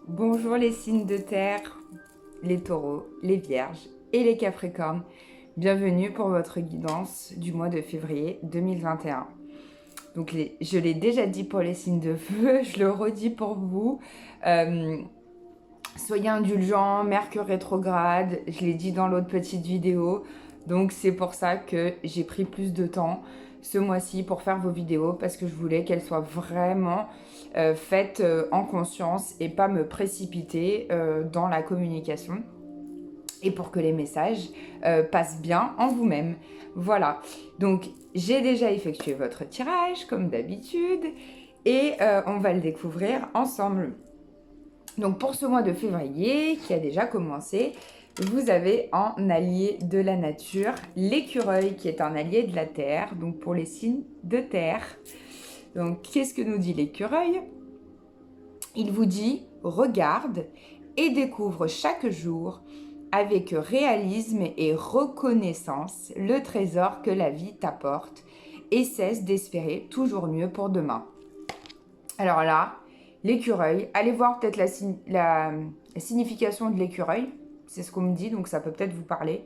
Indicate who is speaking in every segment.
Speaker 1: Bonjour les signes de terre, les taureaux, les vierges et les capricornes. Bienvenue pour votre guidance du mois de février 2021. Donc je l'ai déjà dit pour les signes de feu, je le redis pour vous. Soyez indulgents, Mercure rétrograde, je l'ai dit dans l'autre petite vidéo. Donc c'est pour ça que j'ai pris plus de temps ce mois-ci pour faire vos vidéos parce que je voulais qu'elles soient vraiment faites en conscience et pas me précipiter dans la communication et pour que les messages passent bien en vous-même. Voilà, donc j'ai déjà effectué votre tirage comme d'habitude et on va le découvrir ensemble. Donc pour ce mois de février qui a déjà commencé, vous avez en allié de la nature l'écureuil qui est un allié de la terre, donc pour les signes de terre. Donc qu'est-ce que nous dit l'écureuil? Il vous dit regarde et découvre chaque jour avec réalisme et reconnaissance le trésor que la vie t'apporte et cesse d'espérer toujours mieux pour demain. Alors là, l'écureuil, allez voir peut-être la signification de l'écureuil, c'est ce qu'on me dit, donc ça peut peut-être vous parler.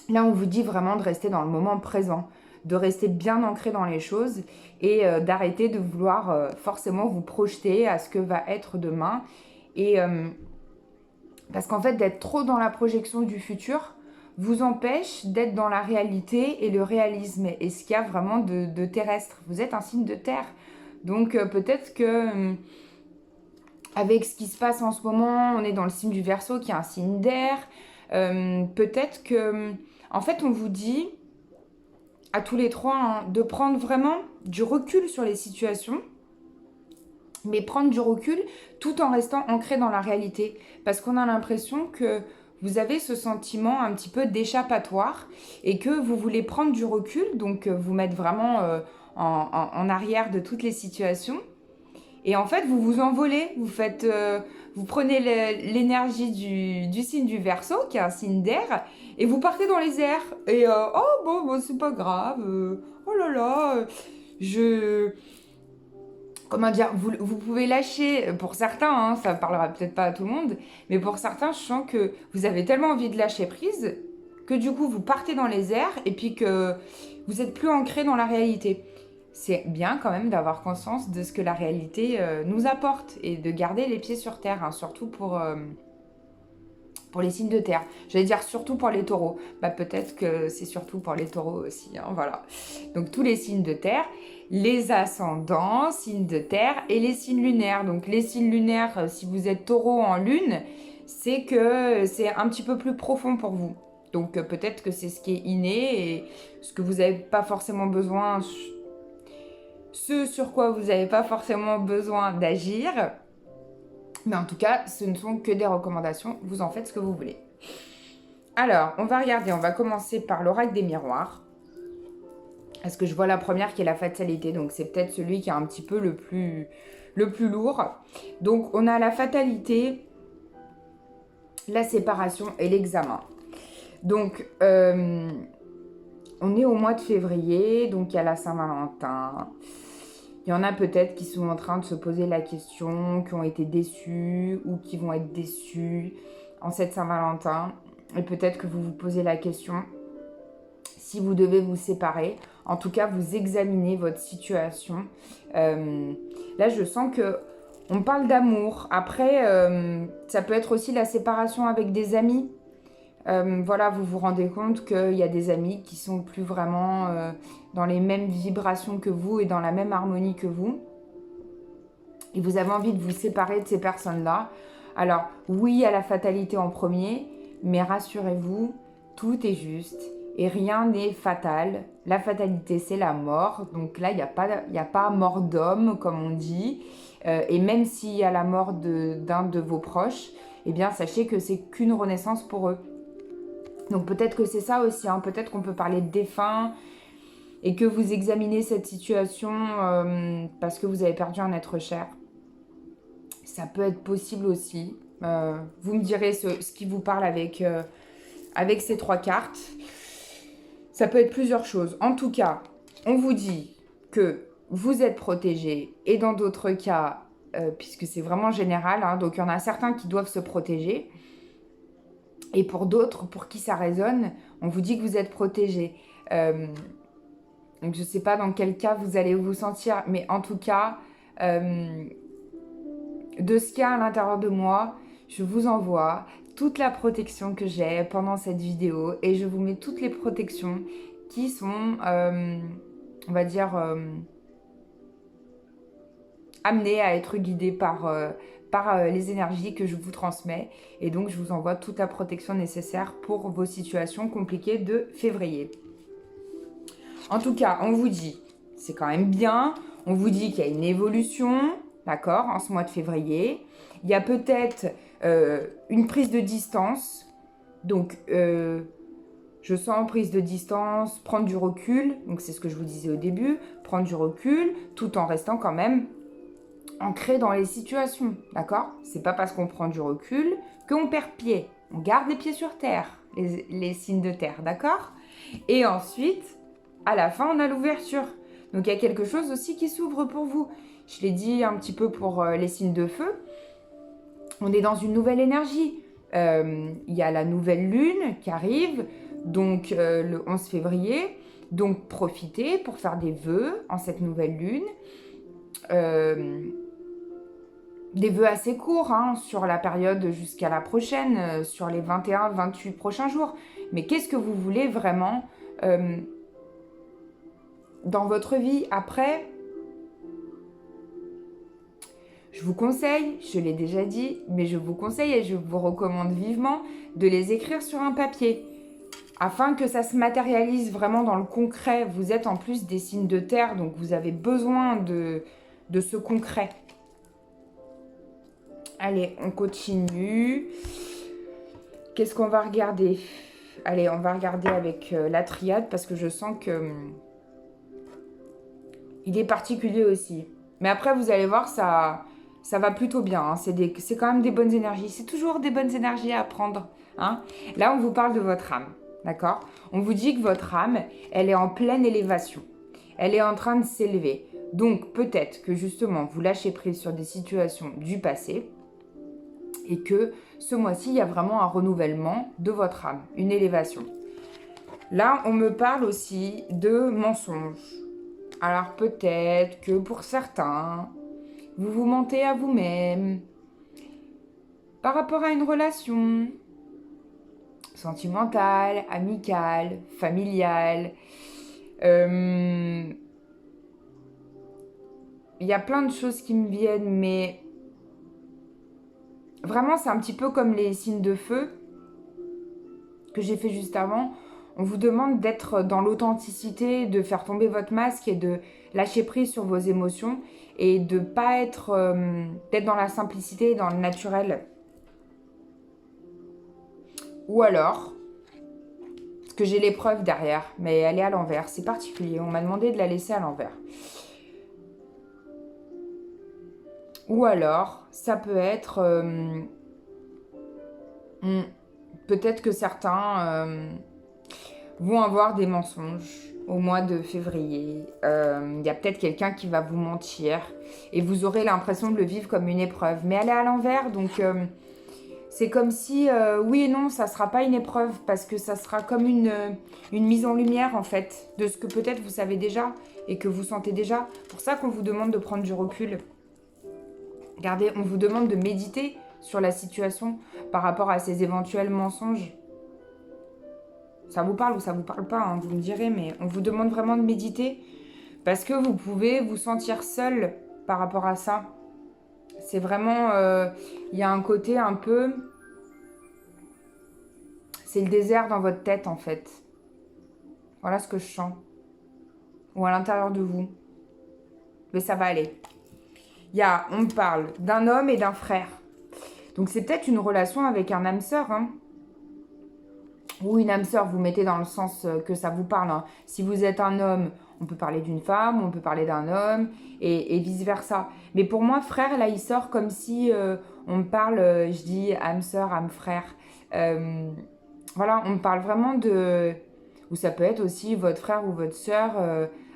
Speaker 1: Là, on vous dit vraiment de rester dans le moment présent, de rester bien ancré dans les choses et d'arrêter de vouloir forcément vous projeter à ce que va être demain. Et parce qu'en fait, d'être trop dans la projection du futur vous empêche d'être dans la réalité et le réalisme et ce qu'il y a vraiment de terrestre. Vous êtes un signe de terre. Donc peut-être que avec ce qui se passe en ce moment, on est dans le signe du Verseau qui est un signe d'air. Peut-être que, en fait, on vous dit à tous les trois hein, de prendre vraiment du recul sur les situations, mais prendre du recul tout en restant ancré dans la réalité. Parce qu'on a l'impression que vous avez ce sentiment un petit peu d'échappatoire et que vous voulez prendre du recul, donc vous mettre vraiment en arrière de toutes les situations. Et en fait, vous vous envolez, vous prenez l'énergie du signe du Verseau, qui est un signe d'air, et vous partez dans les airs. Et oh bon, c'est pas grave, oh là là, comment dire, vous pouvez lâcher, pour certains, hein, ça parlera peut-être pas à tout le monde, mais pour certains, je sens que vous avez tellement envie de lâcher prise que du coup, vous partez dans les airs et puis que vous êtes plus ancré dans la réalité. C'est bien quand même d'avoir conscience de ce que la réalité nous apporte et de garder les pieds sur terre, hein, surtout pour les signes de terre. J'allais dire surtout pour les taureaux. Bah, peut-être que c'est surtout pour les taureaux aussi, hein, voilà. Donc tous les signes de terre, les ascendants, signes de terre et les signes lunaires. Donc les signes lunaires, si vous êtes taureau en lune, c'est que c'est un petit peu plus profond pour vous. Donc peut-être que c'est ce qui est inné et ce que vous n'avez pas forcément besoin, ce sur quoi vous n'avez pas forcément besoin d'agir. Mais en tout cas, ce ne sont que des recommandations, vous en faites ce que vous voulez. Alors, on va regarder, on va commencer par l'oracle des miroirs. Parce que je vois la première qui est la fatalité, donc c'est peut-être celui qui est un petit peu le plus lourd. Donc, on a la fatalité, la séparation et l'examen. Donc, on est au mois de février, donc il y a la Saint-Valentin. Il y en a peut-être qui sont en train de se poser la question, qui ont été déçus ou qui vont être déçus en cette Saint-Valentin. Et peut-être que vous vous posez la question si vous devez vous séparer. En tout cas, vous examinez votre situation. Là, je sens que on parle d'amour. Après, ça peut être aussi la séparation avec des amis. Voilà, vous vous rendez compte qu'il y a des amis qui sont plus vraiment dans les mêmes vibrations que vous et dans la même harmonie que vous. Et vous avez envie de vous séparer de ces personnes-là. Alors, oui, il y a la fatalité en premier, mais rassurez-vous, tout est juste et rien n'est fatal. La fatalité, c'est la mort. Donc là, il n'y a pas mort d'homme, comme on dit. Et même s'il y a la mort d'un de vos proches, eh bien, sachez que c'est qu'une renaissance pour eux. Donc peut-être que c'est ça aussi, hein. Peut-être qu'on peut parler de défunt et que vous examinez cette situation parce que vous avez perdu un être cher. Ça peut être possible aussi. Vous me direz ce qui vous parle avec ces trois cartes. Ça peut être plusieurs choses. En tout cas, on vous dit que vous êtes protégé et dans d'autres cas, puisque c'est vraiment général, hein. Donc, il y en a certains qui doivent se protéger. Et pour d'autres, pour qui ça résonne, on vous dit que vous êtes protégé. Donc, je ne sais pas dans quel cas vous allez vous sentir, mais en tout cas, de ce qu'il y a à l'intérieur de moi, je vous envoie toute la protection que j'ai pendant cette vidéo et je vous mets toutes les protections qui sont, on va dire, amenées à être guidées par les énergies que je vous transmets. Et donc, je vous envoie toute la protection nécessaire pour vos situations compliquées de février. En tout cas, on vous dit, c'est quand même bien, on vous dit qu'il y a une évolution, d'accord, en ce mois de février. Il y a peut-être une prise de distance. Donc, je sens prise de distance, prendre du recul. Donc, c'est ce que je vous disais au début. Prendre du recul, tout en restant quand même ancré dans les situations, d'accord? C'est pas parce qu'on prend du recul qu'on perd pied. On garde les pieds sur terre, les signes de terre, d'accord? Et ensuite, à la fin, on a l'ouverture. Donc, il y a quelque chose aussi qui s'ouvre pour vous. Je l'ai dit un petit peu pour les signes de feu. On est dans une nouvelle énergie. Il y a la nouvelle lune qui arrive, donc le 11 février. Donc, profitez pour faire des vœux en cette nouvelle lune. Des vœux assez courts, hein, sur la période jusqu'à la prochaine, sur les 21-28 prochains jours. Mais qu'est-ce que vous voulez vraiment dans votre vie après? Je vous conseille, je l'ai déjà dit, mais je vous conseille et je vous recommande vivement de les écrire sur un papier afin que ça se matérialise vraiment dans le concret. Vous êtes en plus des signes de terre, donc vous avez besoin de ce concret. Allez, on continue. Qu'est-ce qu'on va regarder? Allez, on va regarder avec la triade parce que je sens que il est particulier aussi. Mais après, vous allez voir, ça va plutôt bien. Hein. C'est quand même des bonnes énergies. C'est toujours des bonnes énergies à prendre. Hein. Là, on vous parle de votre âme. D'accord? On vous dit que votre âme, elle est en pleine élévation. Elle est en train de s'élever. Donc, peut-être que justement, vous lâchez prise sur des situations du passé et que ce mois-ci, il y a vraiment un renouvellement de votre âme, une élévation. Là, on me parle aussi de mensonges. Alors peut-être que pour certains, vous vous mentez à vous-même par rapport à une relation sentimentale, amicale, familiale. Il y a plein de choses qui me viennent, mais vraiment c'est un petit peu comme les signes de feu que j'ai fait juste avant. On vous demande d'être dans l'authenticité, de faire tomber votre masque et de lâcher prise sur vos émotions et de pas être d'être dans la simplicité et dans le naturel. Ou alors, parce que j'ai l'épreuve derrière, mais elle est à l'envers, c'est particulier, on m'a demandé de la laisser à l'envers. Ou alors, ça peut être peut-être que certains vont avoir des mensonges au mois de février. Il y a peut-être quelqu'un qui va vous mentir et vous aurez l'impression de le vivre comme une épreuve. Mais elle est à l'envers, donc c'est comme si, oui et non, ça ne sera pas une épreuve parce que ça sera comme une mise en lumière en fait de ce que peut-être vous savez déjà et que vous sentez déjà. C'est pour ça qu'on vous demande de prendre du recul. Regardez, on vous demande de méditer sur la situation par rapport à ces éventuels mensonges. Ça vous parle ou ça vous parle pas, hein, vous me direz, mais on vous demande vraiment de méditer parce que vous pouvez vous sentir seul par rapport à ça. C'est vraiment, il y a un côté un peu, c'est le désert dans votre tête en fait. Voilà ce que je sens. Ou à l'intérieur de vous. Mais ça va aller. On me parle d'un homme et d'un frère. Donc c'est peut-être une relation avec un âme sœur, hein. Ou une âme sœur, vous mettez dans le sens que ça vous parle. Hein. Si vous êtes un homme, on peut parler d'une femme, on peut parler d'un homme, et vice-versa. Mais pour moi, frère, là, il sort comme si on me parle, je dis âme sœur, âme frère. Voilà, on me parle vraiment de... Ou ça peut être aussi votre frère ou votre sœur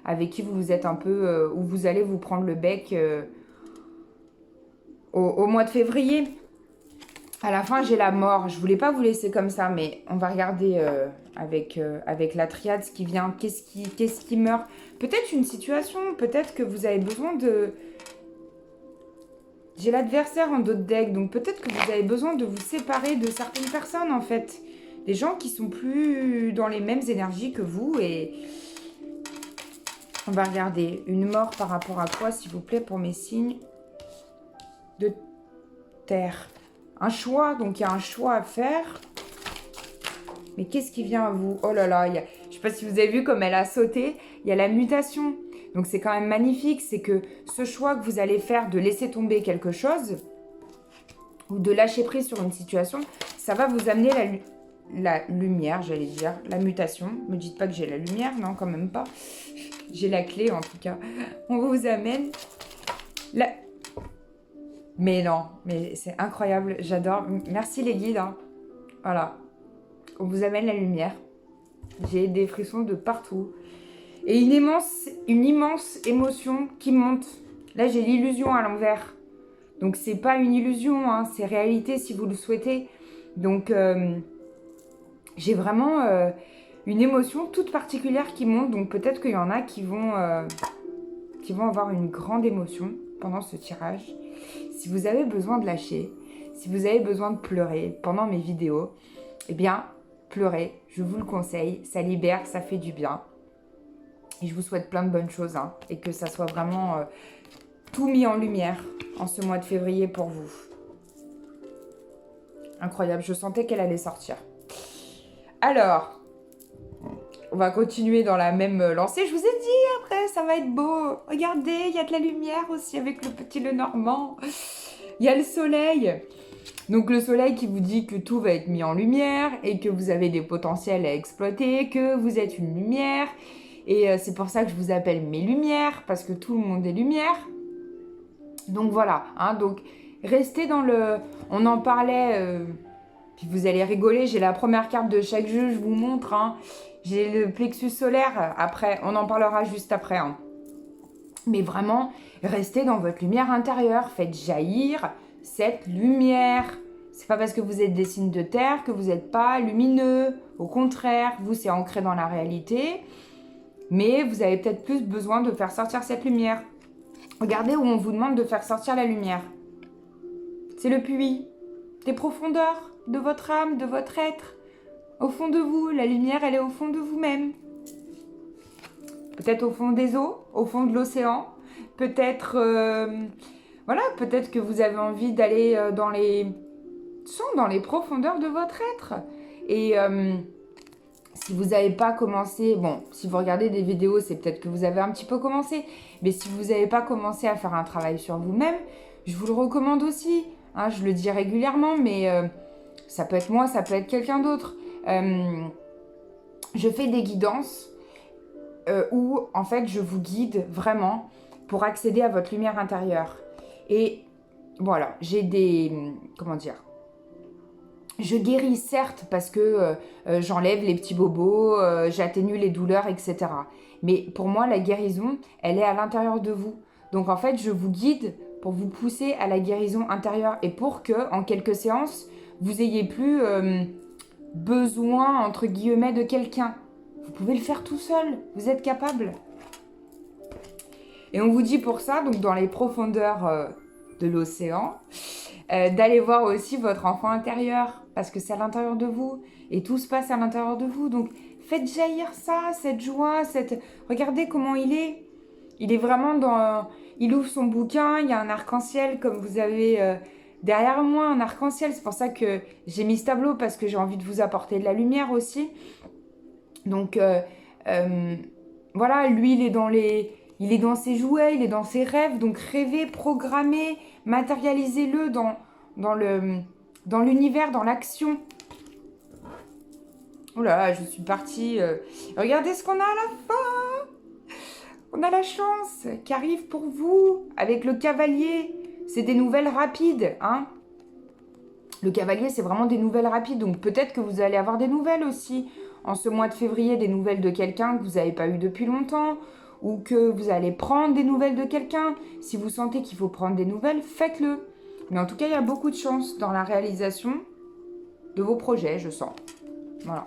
Speaker 1: avec qui vous êtes un peu... où vous allez vous prendre le bec au mois de février. À la fin, j'ai la mort. Je voulais pas vous laisser comme ça, mais on va regarder avec la triade ce qui vient. Qu'est-ce qui meurt? Peut-être une situation, peut-être que vous avez besoin de... J'ai l'adversaire en dos de deck, donc peut-être que vous avez besoin de vous séparer de certaines personnes, en fait. Des gens qui sont plus dans les mêmes énergies que vous. Et on va regarder une mort par rapport à quoi, s'il vous plaît, pour mes signes de terre. Un choix, donc il y a un choix à faire. Mais qu'est-ce qui vient à vous? Oh là là, je ne sais pas si vous avez vu comme elle a sauté. Il y a la mutation. Donc c'est quand même magnifique. C'est que ce choix que vous allez faire de laisser tomber quelque chose ou de lâcher prise sur une situation, ça va vous amener la lumière, j'allais dire. La mutation. Ne me dites pas que j'ai la lumière. Non, quand même pas. J'ai la clé en tout cas. On vous amène la... Mais non, mais c'est incroyable. J'adore. Merci les guides. Hein. Voilà. On vous amène la lumière. J'ai des frissons de partout. Et une immense émotion qui monte. Là, j'ai l'illusion à l'envers. Donc, c'est pas une illusion, hein, c'est réalité si vous le souhaitez. Donc, j'ai vraiment une émotion toute particulière qui monte. Donc, peut-être qu'il y en a qui vont avoir une grande émotion pendant ce tirage. Si vous avez besoin de lâcher, si vous avez besoin de pleurer pendant mes vidéos, eh bien, pleurez, je vous le conseille. Ça libère, ça fait du bien. Et je vous souhaite plein de bonnes choses, hein, et que ça soit vraiment tout mis en lumière en ce mois de février pour vous. Incroyable, je sentais qu'elle allait sortir. Alors, on va continuer dans la même lancée. Je vous ai dit, après, ça va être beau. Regardez, il y a de la lumière aussi avec le petit Lenormand. Il y a le soleil. Donc le soleil qui vous dit que tout va être mis en lumière et que vous avez des potentiels à exploiter, que vous êtes une lumière. Et c'est pour ça que je vous appelle mes lumières, parce que tout le monde est lumière. Donc voilà, hein, donc restez dans le... On en parlait, puis vous allez rigoler, j'ai la première carte de chaque jeu, je vous montre. Hein. J'ai le plexus solaire, après, on en parlera juste après. Hein. Mais vraiment, restez dans votre lumière intérieure, faites jaillir cette lumière. C'est pas parce que vous êtes des signes de terre que vous n'êtes pas lumineux. Au contraire, vous, c'est ancré dans la réalité. Mais vous avez peut-être plus besoin de faire sortir cette lumière. Regardez où on vous demande de faire sortir la lumière. C'est le puits des profondeurs de votre âme, de votre être. Au fond de vous, la lumière, elle est au fond de vous-même. Peut-être au fond des eaux, au fond de l'océan. Peut-être, voilà, peut-être que vous avez envie d'aller dans les profondeurs de votre être. Et si vous n'avez pas commencé, bon, si vous regardez des vidéos, c'est peut-être que vous avez un petit peu commencé. Mais si vous n'avez pas commencé à faire un travail sur vous-même, je vous le recommande aussi. Hein, je le dis régulièrement, mais ça peut être moi, ça peut être quelqu'un d'autre. Je fais des guidances où, en fait, je vous guide vraiment pour accéder à votre lumière intérieure. Et voilà, j'ai des... Comment dire ? Je guéris certes parce que j'enlève les petits bobos, j'atténue les douleurs, etc. Mais pour moi, la guérison, elle est à l'intérieur de vous. Donc en fait, je vous guide pour vous pousser à la guérison intérieure et pour que, en quelques séances, vous ayez plus besoin, entre guillemets, de quelqu'un. Vous pouvez le faire tout seul, vous êtes capable. Et on vous dit pour ça, donc dans les profondeurs de l'océan, d'aller voir aussi votre enfant intérieur, parce que c'est à l'intérieur de vous, et tout se passe à l'intérieur de vous. Donc faites jaillir ça, cette joie, regardez comment il est. Il est vraiment dans... Il ouvre son bouquin, il y a un arc-en-ciel, comme vous avez derrière moi, un arc-en-ciel. C'est pour ça que j'ai mis ce tableau, parce que j'ai envie de vous apporter de la lumière aussi. Donc, voilà, lui, il est dans ses jouets, il est dans ses rêves. Donc, rêvez, programmez, matérialisez-le dans l'univers, dans l'action. Oh là là, je suis partie. Regardez ce qu'on a à la fin. On a la chance qui arrive pour vous avec le cavalier. C'est des nouvelles rapides, hein. Le cavalier, c'est vraiment des nouvelles rapides. Donc, peut-être que vous allez avoir des nouvelles aussi. En ce mois de février, des nouvelles de quelqu'un que vous n'avez pas eu depuis longtemps, ou que vous allez prendre des nouvelles de quelqu'un. Si vous sentez qu'il faut prendre des nouvelles, faites-le. Mais en tout cas, il y a beaucoup de chance dans la réalisation de vos projets, je sens. Voilà.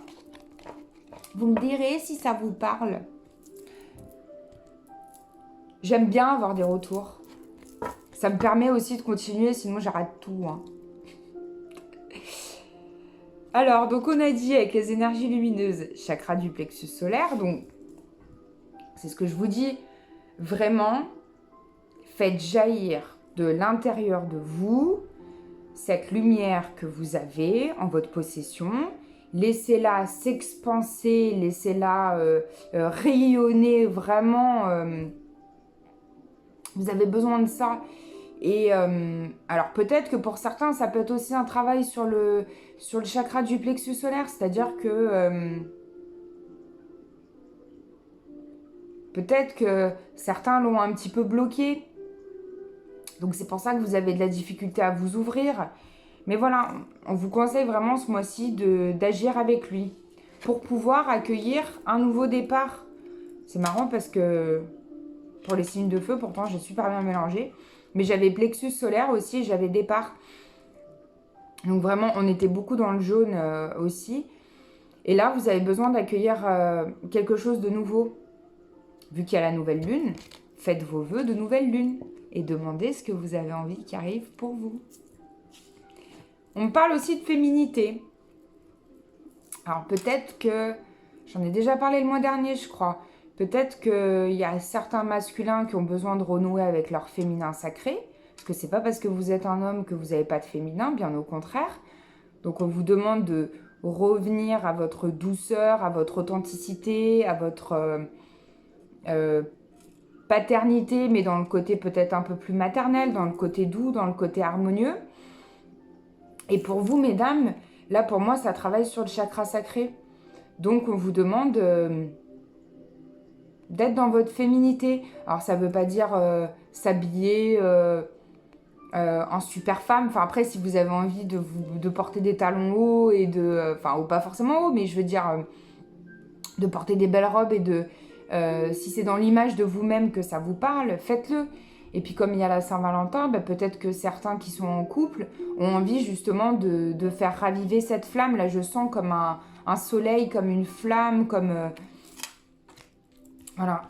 Speaker 1: Vous me direz si ça vous parle. J'aime bien avoir des retours. Ça me permet aussi de continuer, sinon j'arrête tout. Hein. Alors, donc on a dit avec les énergies lumineuses, chakra du plexus solaire. Donc, c'est ce que je vous dis. Vraiment, faites jaillir de l'intérieur de vous cette lumière que vous avez en votre possession. Laissez-la s'expanser, laissez-la rayonner vraiment. Vous avez besoin de ça. Et alors peut-être que pour certains, ça peut être aussi un travail sur le chakra du plexus solaire. C'est-à-dire que peut-être que certains l'ont un petit peu bloqué. Donc c'est pour ça que vous avez de la difficulté à vous ouvrir. Mais voilà, on vous conseille vraiment ce mois-ci d'agir avec lui pour pouvoir accueillir un nouveau départ. C'est marrant parce que pour les signes de feu, pourtant j'ai super bien mélangé. Mais j'avais plexus solaire aussi, j'avais départ. Donc vraiment, on était beaucoup dans le jaune aussi. Et là, vous avez besoin d'accueillir quelque chose de nouveau. Vu qu'il y a la nouvelle lune, faites vos vœux de nouvelle lune et demandez ce que vous avez envie qui arrive pour vous. On me parle aussi de féminité. Alors peut-être que, j'en ai déjà parlé le mois dernier, je crois. Peut-être qu'il y a certains masculins qui ont besoin de renouer avec leur féminin sacré. Parce que c'est pas parce que vous êtes un homme que vous n'avez pas de féminin, bien au contraire. Donc on vous demande de revenir à votre douceur, à votre authenticité, à votre paternité, mais dans le côté peut-être un peu plus maternel, dans le côté doux, dans le côté harmonieux. Et pour vous, mesdames, là pour moi, ça travaille sur le chakra sacré. Donc on vous demande d'être dans votre féminité. Alors ça veut pas dire s'habiller en super femme. Enfin après, si vous avez envie de porter des talons hauts et enfin ou pas forcément hauts, mais je veux dire de porter des belles robes et si c'est dans l'image de vous-même que ça vous parle, faites-le. Et puis comme il y a la Saint-Valentin, peut-être que certains qui sont en couple ont envie justement de faire raviver cette flamme. Là, je sens comme un soleil, comme une flamme, comme... voilà.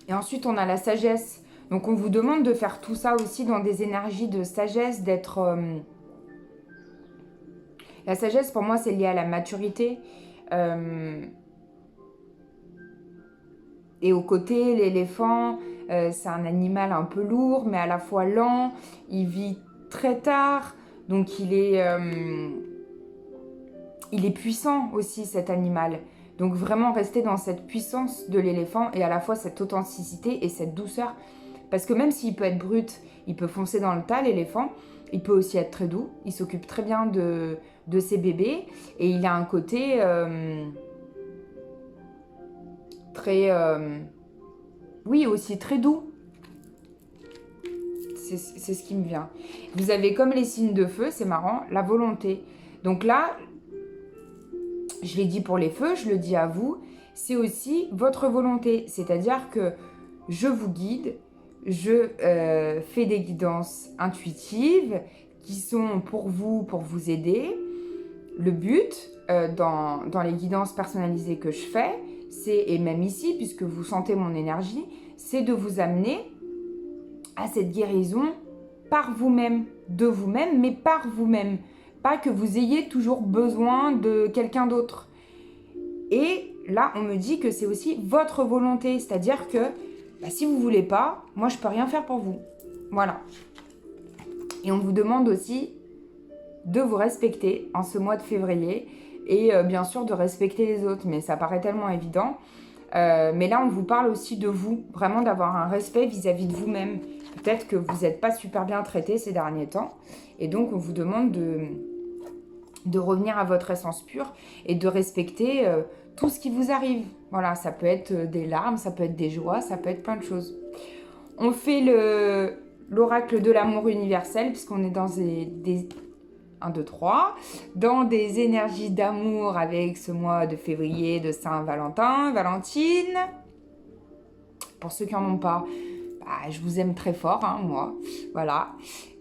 Speaker 1: Et ensuite, on a la sagesse. Donc, on vous demande de faire tout ça aussi dans des énergies de sagesse, d'être... La sagesse, pour moi, c'est lié à la maturité. Et au côté, l'éléphant, c'est un animal un peu lourd, mais à la fois lent. Il vit très tard, donc il est puissant aussi, cet animal. Donc vraiment rester dans cette puissance de l'éléphant et à la fois cette authenticité et cette douceur. Parce que même s'il peut être brut, il peut foncer dans le tas, l'éléphant, il peut aussi être très doux. Il s'occupe très bien de ses bébés et il a un côté... très... oui, aussi très doux. C'est ce qui me vient. Vous avez comme les signes de feu, c'est marrant, la volonté. Donc là, je l'ai dit pour les feux, je le dis à vous, c'est aussi votre volonté. C'est-à-dire que je vous guide, je fais des guidances intuitives qui sont pour vous aider. Le but dans les guidances personnalisées que je fais, et même ici, puisque vous sentez mon énergie, c'est de vous amener à cette guérison par vous-même, de vous-même, mais par vous-même. Pas que vous ayez toujours besoin de quelqu'un d'autre. Et là, on me dit que c'est aussi votre volonté, c'est-à-dire que si vous ne voulez pas, moi, je ne peux rien faire pour vous. Voilà. Et on vous demande aussi de vous respecter en ce mois de février et bien sûr de respecter les autres, mais ça paraît tellement évident. Mais là, on vous parle aussi de vous, vraiment d'avoir un respect vis-à-vis de vous-même. Peut-être que vous n'êtes pas super bien traité ces derniers temps, et donc on vous demande de revenir à votre essence pure et de respecter tout ce qui vous arrive. Voilà, ça peut être des larmes, ça peut être des joies, ça peut être plein de choses. On fait l'oracle de l'amour universel, puisqu'on est dans des 1, 2, 3, dans des énergies d'amour avec ce mois de février de Saint-Valentin, Valentine. Pour ceux qui n'en ont pas, je vous aime très fort, hein, moi. Voilà.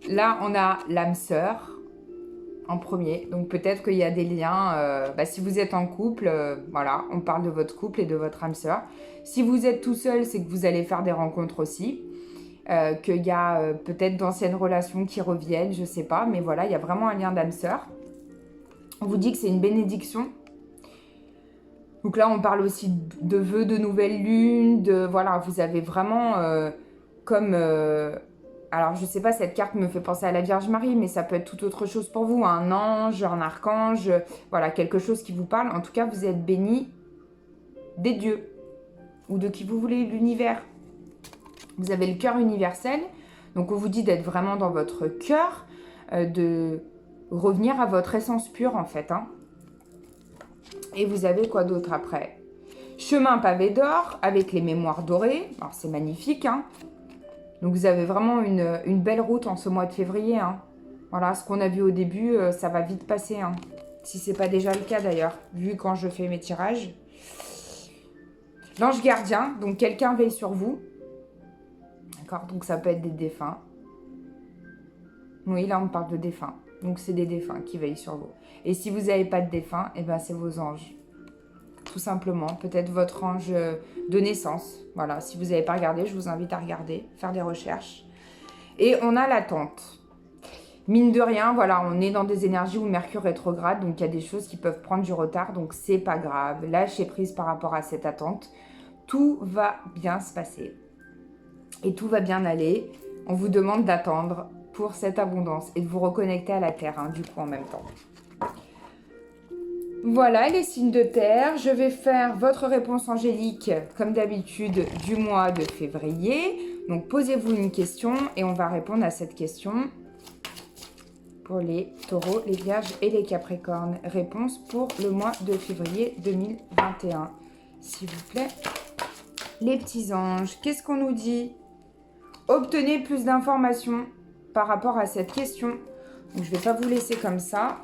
Speaker 1: Là, on a l'âme sœur en premier. Donc, peut-être qu'il y a des liens. Si vous êtes en couple, voilà, on parle de votre couple et de votre âme sœur. Si vous êtes tout seul, c'est que vous allez faire des rencontres aussi. Qu'il y a peut-être d'anciennes relations qui reviennent, je sais pas. Mais voilà, il y a vraiment un lien d'âme sœur. On vous dit que c'est une bénédiction. Donc là, on parle aussi de vœux de nouvelle lune, voilà, vous avez vraiment alors, je sais pas, cette carte me fait penser à la Vierge Marie, mais ça peut être tout autre chose pour vous, un ange, un archange, voilà, quelque chose qui vous parle. En tout cas, vous êtes bénis des dieux, ou de qui vous voulez, l'univers. Vous avez le cœur universel, donc on vous dit d'être vraiment dans votre cœur, de revenir à votre essence pure, en fait, hein. Et vous avez quoi d'autre après? Chemin pavé d'or avec les mémoires dorées. Alors, c'est magnifique, hein. Donc, vous avez vraiment une belle route en ce mois de février, hein. Voilà, ce qu'on a vu au début, ça va vite passer, hein. Si ce n'est pas déjà le cas, d'ailleurs, vu quand je fais mes tirages. L'ange gardien, donc quelqu'un veille sur vous. D'accord, donc ça peut être des défunts. Oui, là, on parle de défunts. Donc, c'est des défunts qui veillent sur vous. Et si vous n'avez pas de défunt, eh ben, c'est vos anges. Tout simplement. Peut-être votre ange de naissance. Voilà, si vous n'avez pas regardé, je vous invite à regarder, faire des recherches. Et on a l'attente. Mine de rien, voilà, on est dans des énergies où Mercure rétrograde, donc il y a des choses qui peuvent prendre du retard, donc c'est pas grave. Lâchez prise par rapport à cette attente. Tout va bien se passer. Et tout va bien aller. On vous demande d'attendre pour cette abondance et de vous reconnecter à la Terre, hein, du coup, en même temps. Voilà les signes de terre. Je vais faire votre réponse angélique, comme d'habitude, du mois de février. Donc, posez-vous une question et on va répondre à cette question pour les taureaux, les vierges et les capricornes. Réponse pour le mois de février 2021. S'il vous plaît. Les petits anges, qu'est-ce qu'on nous dit? Obtenez plus d'informations par rapport à cette question. Donc, je ne vais pas vous laisser comme ça.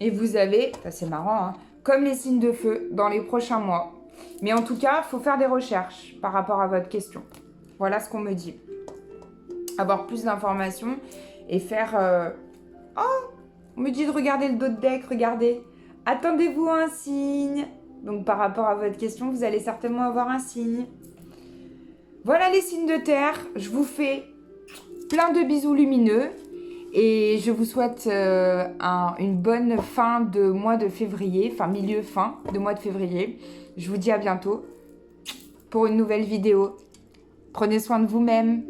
Speaker 1: Et vous avez, ça c'est marrant, hein, comme les signes de feu dans les prochains mois. Mais en tout cas, il faut faire des recherches par rapport à votre question. Voilà ce qu'on me dit. Avoir plus d'informations et faire... Oh, on me dit de regarder le dos de deck, regardez. Attendez-vous à un signe. Donc par rapport à votre question, vous allez certainement avoir un signe. Voilà les signes de terre. Je vous fais plein de bisous lumineux. Et je vous souhaite une bonne fin de mois de février, enfin milieu-fin de mois de février. Je vous dis à bientôt pour une nouvelle vidéo. Prenez soin de vous-même.